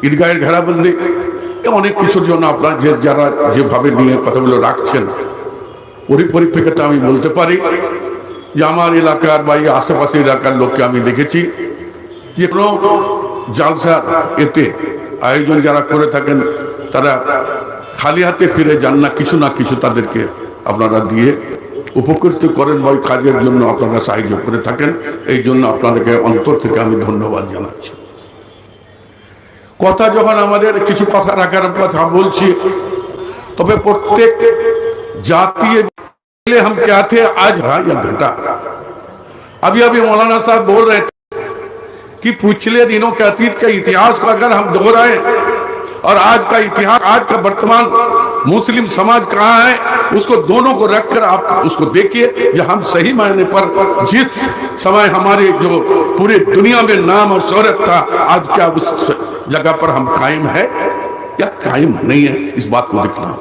ঈদগাহের ঘেরাবন্দি, অনেক কিছুর জন্য আপনার যারা যেভাবে নিয়ে কথাগুলো রাখছেন, ওই পরিপ্রেক্ষিতে আমি বলতে পারি যে আমার এলাকার বা এই আশেপাশে এলাকার লোককে আমি দেখেছি যে কোনো জালসার এতে আয়োজন যারা করে থাকেন তারা খালি হাতে ফিরে যান না, কিছু না কিছু তাদেরকে আপনারা দিয়ে উপকৃত করেন বা ওই কাজের জন্য আপনারা সাহায্য করে থাকেন। এই জন্য আপনাদেরকে অন্তর থেকে আমি ধন্যবাদ জানাচ্ছি। কথা যখন আমাদের কিছু কথা রাখার কথা বলছি, তবে प्रत्येक जाति हम क्या थे आज रहा या घटा। अभी अभी मौलाना साहब बोल रहे थे कि पिछले दिनों के अतीत के इतिहास को अगर हम दोहराएं और आज का इतिहास, आज का वर्तमान मुस्लिम समाज कहाँ है, उसको दोनों को रखकर आप उसको देखिए। जो हम सही मायने पर जिस समय हमारे जो पूरे दुनिया में नाम और शोहरत था, आज क्या उस जगह पर हम कायम है या कायम नहीं है, इस बात को देखना होगा।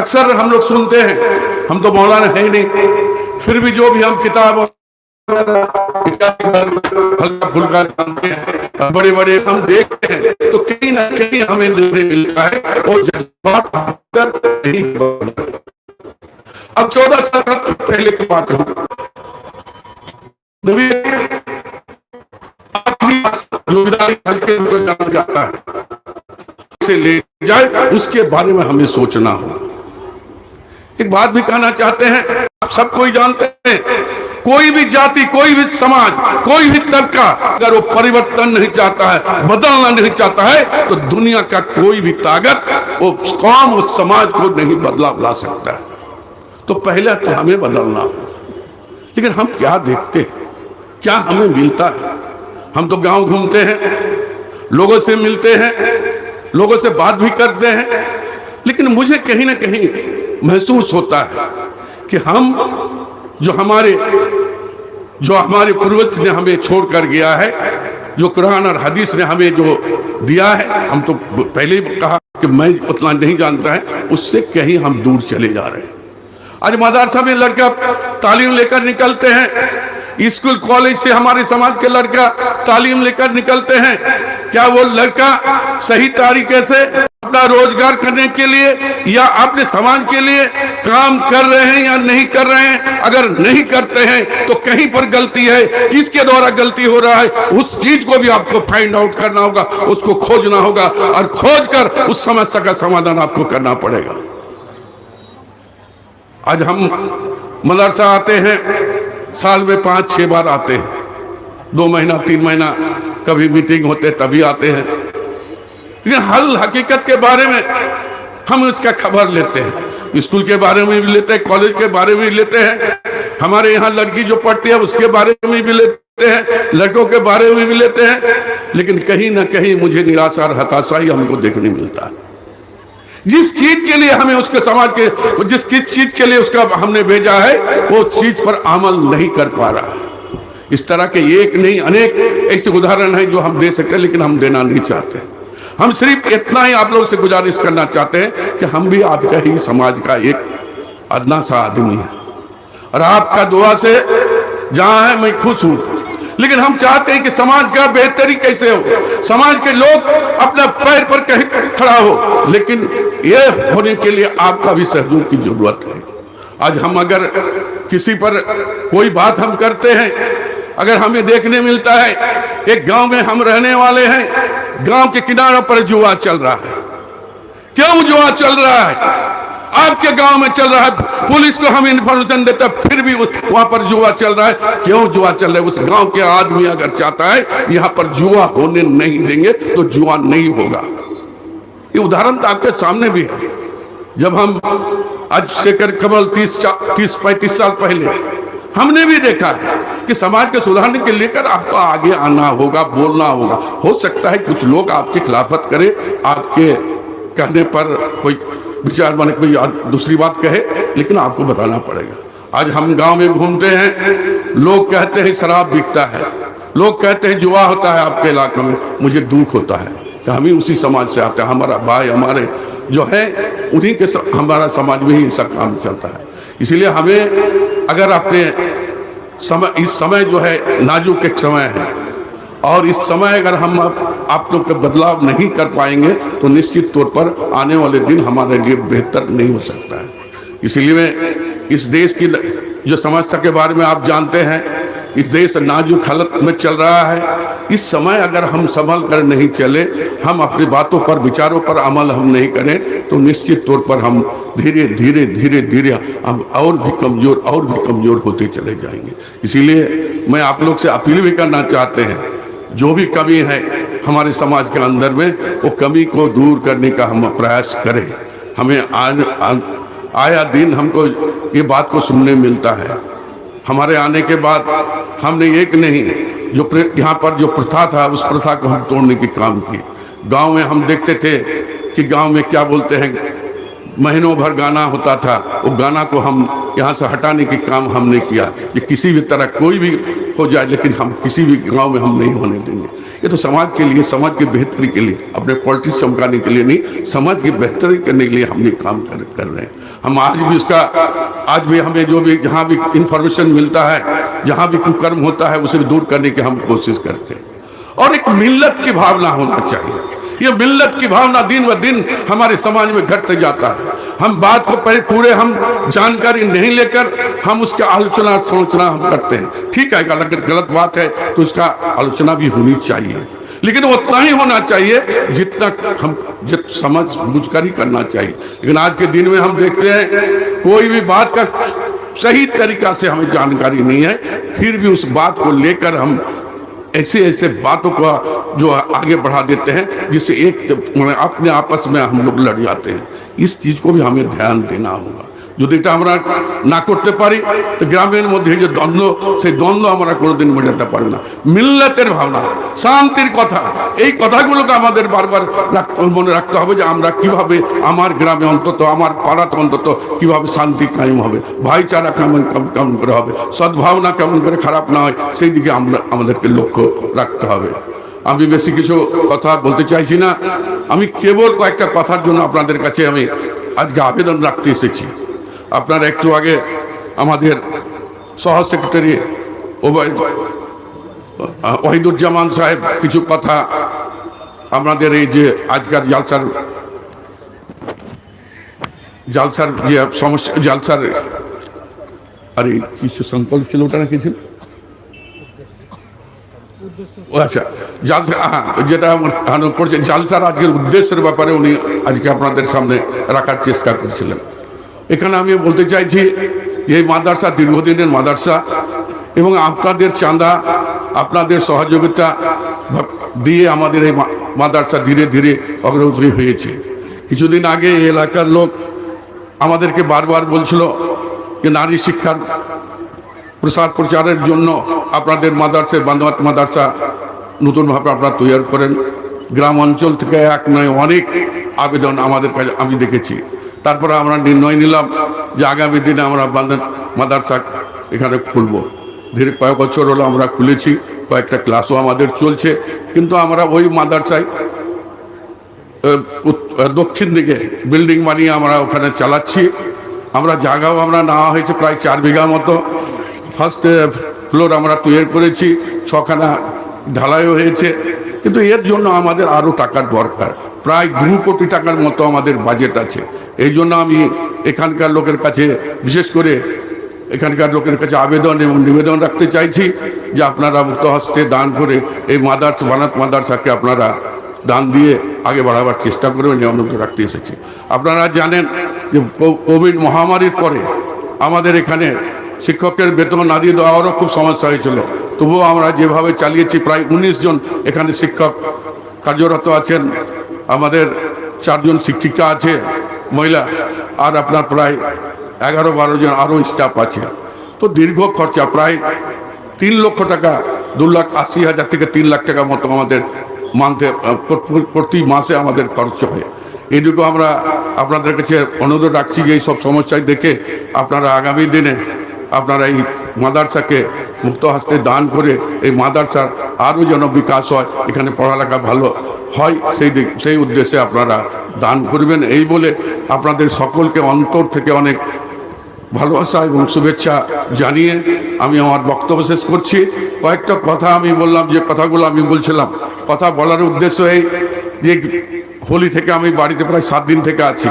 अक्सर हम लोग सुनते हैं, हम तो मौलाना है ही नहीं, फिर भी जो भी हम किताब हल्का फुल्का जानते हैं, बड़े बड़े हम देखते हैं, तो कहीं ना कहीं हमें मिलता है और जज्बात नहीं। अब 14 साल पहले की बात है, नबी हल्के जाना जाता है से ले जाए, उसके बारे में हमें सोचना होगा। एक बात भी कहना चाहते हैं, आप सब कोई जानते हैं, कोई भी जाति, कोई भी समाज, कोई भी तबका अगर वो परिवर्तन नहीं चाहता है, बदलना नहीं चाहता है, तो दुनिया का कोई भी ताकत वो कौम उस समाज को नहीं बदला ला सकता है। तो पहले तो हमें बदलना हो। लेकिन हम क्या देखते हैं, क्या हमें मिलता है? हम तो गांव घूमते हैं, लोगों से मिलते हैं, लोगों से बात भी करते हैं, लेकिन मुझे कहीं ना कहीं महसूस होता है कि हम जो हमारे पूर्वज ने हमें छोड़कर गया है, जो कुरान और हदीस ने हमें जो दिया है, हम तो पहले ही कहा कि मैं उतना नहीं जानता है, उससे कहीं हम दूर चले जा रहे हैं। आज मदरसा में लड़का तालीम लेकर निकलते हैं, स्कूल कॉलेज से हमारे समाज के लड़का तालीम लेकर निकलते हैं, क्या वो लड़का सही तरीके से अपना रोजगार करने के लिए या अपने समाज के लिए काम कर रहे हैं या नहीं कर रहे हैं? अगर नहीं करते हैं तो कहीं पर गलती है, किसके द्वारा गलती हो रहा है, उस चीज को भी आपको फाइंड आउट करना होगा, उसको खोजना होगा और खोजकर उस समस्या का समाधान आपको करना पड़ेगा। आज हम मदरसा आते हैं, साल में 5-6 बार आते हैं, 2 महीना 3 महीना कभी मीटिंग होते तभी आते हैं, लेकिन हल हकीकत के बारे में हम उसका खबर लेते हैं, स्कूल के बारे में भी लेते हैं, कॉलेज के बारे में भी लेते हैं, हमारे यहाँ लड़की जो पढ़ती है उसके बारे में भी लेते हैं, लड़कों के बारे में भी लेते हैं, लेकिन कहीं ना कहीं मुझे निराशा और हताशा ही हमको देखने मिलता है। जिस चीज के लिए हमें उसके समाज के जिस चीज के लिए उसका हमने भेजा है, वो चीज पर अमल नहीं कर पा रहा है। इस तरह के एक नहीं अनेक ऐसे उदाहरण हैं जो हम दे सकते हैं, लेकिन हम देना नहीं चाहते। हम सिर्फ इतना ही आप लोगों से गुजारिश करना चाहते हैं कि हम भी आपका ही समाज का एक अदना सा आदमी है, और आपका दुआ से जहां है मैं खुश हूं, लेकिन हम चाहते हैं कि समाज का बेहतरी कैसे हो, समाज के लोग अपने पैर पर कहीं खड़ा हो, लेकिन ये होने के लिए आपका भी सहयोग की जरूरत है। आज हम अगर किसी पर कोई बात हम करते हैं, अगर हमें देखने मिलता है एक गांव में हम रहने वाले हैं, गांव के किनारों पर जुआ चल रहा है, क्यों जुआ चल रहा है? आपके गांव में चल रहा है, पुलिस को हम इंफॉर्मेशन देते हैं, फिर भी वहां पर जुआ चल रहा है, क्यों जुआ चल रहा है? उस गांव के आदमी अगर चाहता है यहां पर जुआ होने नहीं देंगे तो जुआ नहीं होगा। ये उदाहरण तो आपके सामने भी है। जब हम आज से केवल 30-35 साल पहले हमने भी देखा है कि समाज के सुधारने के लेकर आपको आगे आना होगा, बोलना होगा। हो सकता है कुछ लोग आपकी खिलाफत करे, आपके कहने पर कोई विचार बने, कोई दूसरी बात कहे, लेकिन आपको बताना पड़ेगा। आज हम गांव में घूमते हैं, लोग कहते हैं शराब बिकता है, लोग कहते हैं जुआ होता है आपके इलाके में। मुझे दुख होता है कि हम ही उसी समाज से आते हैं, हमारा भाई हमारे जो है उन्हीं के हमारा समाज में ही सब काम चलता है। इसलिए हमें अगर अपने समय, इस समय जो है नाजुक एक समय है, और इस समय अगर हम आप लोग का बदलाव नहीं कर पाएंगे तो निश्चित तौर पर आने वाले दिन हमारे लिए बेहतर नहीं हो सकता है। इसलिए मैं इस देश की जो समस्या के बारे में आप जानते हैं, इस देश नाजुक हालत में चल रहा है। इस समय अगर हम संभल कर नहीं चले, हम अपनी बातों पर विचारों पर अमल हम नहीं करें तो निश्चित तौर पर हम धीरे धीरे धीरे धीरे हम और भी कमज़ोर होते चले जाएंगे। इसीलिए मैं आप लोग से अपील भी करना चाहते हैं, जो भी कमी है हमारे समाज के अंदर में, वो कमी को दूर करने का हम प्रयास करें। हमें आया दिन हमको ये बात को सुनने मिलता है। हमारे आने के बाद हमने एक नहीं, जो यहाँ पर जो प्रथा था उस प्रथा को हम तोड़ने की काम की। गांव में हम देखते थे कि गांव में क्या बोलते हैं, महीनों भर गाना होता था, वो गाना को हम यहाँ से हटाने की काम हमने किया कि किसी भी तरह कोई भी हो जाए, लेकिन हम किसी भी गांव में हम नहीं होने देंगे। ये तो समाज के लिए, समाज की बेहतरी के लिए, अपने पॉलिटिक्स चमकाने के लिए नहीं, समाज की बेहतरी करने के लिए हम ये काम कर रहे हैं। हम आज भी हमें जो भी जहाँ भी इंफॉर्मेशन मिलता है, जहाँ भी कुकर्म होता है, उसे भी दूर करने की हम कोशिश करते हैं। और एक मिल्लत की भावना होना चाहिए। ये मिल्लत की भावना दिन ब दिन हमारे समाज में घटते जाता है। हम बात को पूरे हम जानकारी नहीं लेकर हम उसका आलोचना सोचना हम करते हैं। ठीक है, अगर गलत बात है तो उसका आलोचना भी होनी चाहिए, लेकिन उतना ही होना चाहिए जितना हम समझ बूझ कर ही करना चाहिए। लेकिन आज के दिन में हम देखते हैं कोई भी बात का सही तरीका से हमें जानकारी नहीं है, फिर भी उस बात को लेकर हम ऐसे बातों को जो आगे बढ़ा देते हैं, जिससे अपने आपस में हम लोग लड़ जाते हैं। इस चीज को भी हमें ध्यान देना होगा। যদি এটা আমরা না করতে পারি তো গ্রামের মধ্যে যে দ্বন্দ্ব, সেই দ্বন্দ্ব আমরা কোনোদিন মেটাতে পারি না। মিল্লাতের ভাবনা, শান্তির কথা, এই কথাগুলোকে আমাদের বারবার মনে রাখতে হবে যে আমরা কিভাবে আমার গ্রামে অন্তত, আমার পাড়াতে অন্তত কিভাবে শান্তি কায়েম হবে, ভাইচারা কেমন করে হবে, সদ্ভাবনা কেমন করে খারাপ না হয়, সেই দিকে আমাদেরকে লক্ষ্য রাখতে হবে। আমি বেশি কিছু কথা বলতে চাইছি না, আমি কেবল কয়েকটা কথার জন্য আপনাদের কাছে আমি আজকে আবেদন রাখতে এসেছি। আপনারা একটু আগে আমাদের সহ সেক্রেটারি ওয়াহিদুজ্জামান সাহেব কিছু কথা আমাদের এই যে আজকের জালসার যে সমস্যা, জালসার আরে কিছু সংকল্প ছিল, ওটা নাকি ছিল, আচ্ছা জালসা, যেটা করছে জালসার আজকের উদ্দেশ্যের ব্যাপারে উনি আজকে আপনাদের সামনে রাখার চেষ্টা করছিলেন। এখানে আমি বলতে চাইছি এই মাদ্রাসা দীর্ঘদিনের মাদ্রাসা এবং আপনাদের চাঁদা, আপনাদের সহযোগিতা দিয়ে আমাদের এই মাদ্রাসা ধীরে ধীরে অগ্রগতি হয়েছে। কিছুদিন আগে এই এলাকার লোক আমাদেরকে বারবার বলছিল যে নারী শিক্ষার প্রসার প্রচারের জন্য আপনাদের মাদ্রাসা নতুনভাবে আপনারা তৈরি করেন। গ্রাম অঞ্চল থেকে এক নয় অনেক আবেদন আমাদের কাছে আমি দেখেছি। তারপরে আমরা নির্ণয় নিলাম যে আগামী দিনে আমরা মাদ্রাসা এখানে খুলব। ধীরে কয়েক বছর হলো আমরা খুলেছি, কয়েকটা ক্লাসও আমাদের চলছে, কিন্তু আমরা ওই মাদ্রাসায় দক্ষিণ দিকে বিল্ডিং বানিয়ে আমরা ওখানে চালাচ্ছি। আমরা জায়গাও আমরা নেওয়া হয়েছে প্রায় 4 বিঘা মতো। ফার্স্ট ফ্লোর আমরা তৈরি করেছি, 6খানা ঢালাইও হয়েছে, কিন্তু এর জন্য আমাদের আরও টাকার দরকার। প্রায় 2 কোটি টাকার মতো আমাদের বাজেট আছে। এই জন্য আমি এখানকার লোকের কাছে, বিশেষ করে এখানকার লোকের কাছে আবেদন এবং নিবেদন রাখতে চাইছি যে আপনারা মুক্ত হস্তে দান করে এই মাদ্রাসাকে আপনারা দান দিয়ে আগে বাড়াবার চেষ্টা করবেন, এই অনুরোধ রাখতে এসেছি। আপনারা জানেন যে কোভিড মহামারীর পরে আমাদের এখানে শিক্ষকের বেতন না দিয়ে দেওয়ারও খুব সমস্যা হয়েছিল। তবুও আমরা যেভাবে চালিয়েছি, প্রায় 19 জন এখানে শিক্ষক কার্যরত আছেন, আমাদের 4 জন শিক্ষিকা আছে মহিলা, আর আপনার প্রায় 11-12 জন আরও স্টাফ আছে। তো দীর্ঘ খরচা প্রায় 3 লক্ষ টাকা, 2,80,000 থেকে 3 লাখ টাকা মতো আমাদের প্রতি মাসে আমাদের খরচ হয়। এইটুকু আমরা আপনাদের কাছে অনুরোধ রাখছি যে এই সব সমস্যায় দেখে আপনারা আগামী দিনে আপনারা এই মাদ্রাসাকে মুক্ত হস্তে দান করে এই মাদ্রাসার আরও যেন বিকাশ হয়, এখানে পড়ালেখা ভালো হয়, সেই উদ্দেশ্যে আপনারা দান করবেন। এই বলে আপনাদের সকলকে অন্তর থেকে অনেক ভালোবাসা এবং শুভেচ্ছা জানিয়ে আমি আমার বক্তব্য শেষ করছি। কয়েকটা কথা আমি বললাম, যে কথাগুলো আমি বলছিলাম, কথা বলার উদ্দেশ্য এই যে হোলি থেকে আমি বাড়িতে প্রায় 7 দিন থেকে আছি,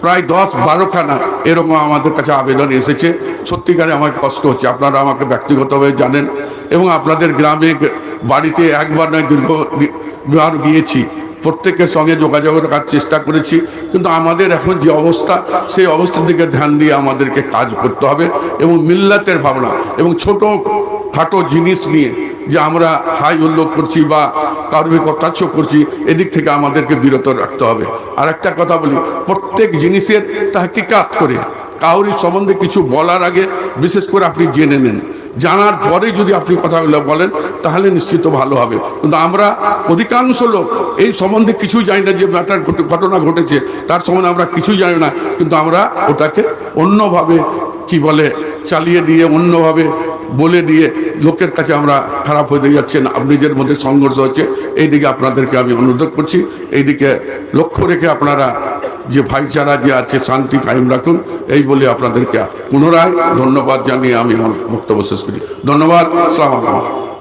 প্রায় 10-12খানা এরকম আমাদের কাছে আবেদন এসেছে। সত্যিকারে আমার কষ্ট হচ্ছে, আপনারা আমাকে ব্যক্তিগতভাবে জানেন এবং আপনাদের গ্রামে বাড়িতে একবার নয় দীর্ঘবার গিয়েছি, প্রত্যেকের সঙ্গে যোগাযোগ রাখার চেষ্টা করেছি। কিন্তু আমাদের এখন যে অবস্থা, সেই অবস্থার দিকে ধ্যান দিয়ে আমাদেরকে কাজ করতে হবে এবং মিল্লাতের ভাবনা এবং ছোটো খাটো জিনিস নিয়ে যে আমরা হাই উল্লোক করছি বা কারোর কটাক্ষ করছি, এদিক থেকে আমাদেরকে বিরত রাখতে হবে। আর একটা কথা বলি, প্রত্যেক জিনিসের তাহকিকাত করে কাউরির সম্বন্ধে কিছু বলার আগে বিশেষ করে আপনি জেনে নেন, জানার পরে যদি আপনি কথাগুলো বলেন তাহলে নিশ্চিত ভালো হবে। কিন্তু আমরা অধিকাংশ লোক এই সম্বন্ধে কিছুই জানি না, যে ঘটনা ঘটেছে তার সম্বন্ধে আমরা কিছুই জানি না, কিন্তু আমরা ওটাকে অন্যভাবে কি বলে চালিয়ে দিয়ে, অন্যভাবে বলে দিয়ে লোকের কাছে আমরা খারাপ হয়ে যাচ্ছেন, নিজের মধ্যে সংঘর্ষ হচ্ছে। এই দিকে আপনাদেরকে আমি অনুরোধ করছি, এই দিকে লক্ষ্য রেখে আপনারা যে ভাইচারা যে আছে শান্তি কায়েম রাখুন, এই বলে আপনাদেরকে পুনরায় ধন্যবাদ জানিয়ে আমি আমার বক্তব্য শেষ করি। ধন্যবাদ। আসসালামু আলাইকুম।